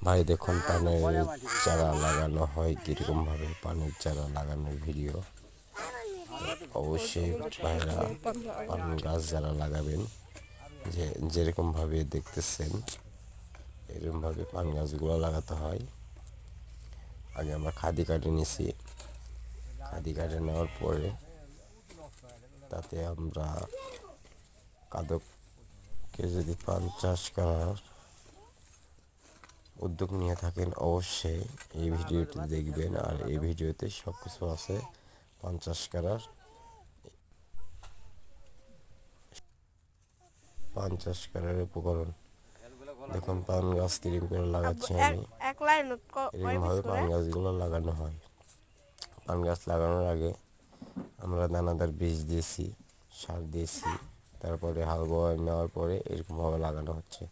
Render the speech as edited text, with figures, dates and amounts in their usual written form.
ভাই দেখুন পানের চারা লাগানো হয় কীরকমভাবে পানের চারা লাগানোর ভিডিও। অবশ্যই ভাইরা পান গাছ যারা লাগাবেন যেরকমভাবে দেখতেছেন এরকমভাবে পান গাছগুলো লাগাতে হয়। আগে আমরা খাদি কাটে নিছি, খাদি কাটে নেওয়ার পরে তাতে আমরা কাদককে যদি পান চাষ করার উদ্যোগ নিয়ে থাকেন অবশ্যই এই ভিডিওটি দেখবেন। আর এই ভিডিওতে সব কিছু আছে পান চাষ করার উপকরণ। দেখুন পান গাছ কিরকম করে লাগাচ্ছি আমি, এরকমভাবে পান গাছগুলো লাগানো হয়। পান গাছ লাগানোর আগে আমরা দানাদার বীজ দিয়েছি, সার দিয়েছি, তারপরে হাল বোয়া নেওয়ার পরে এরকমভাবে লাগানো হচ্ছে।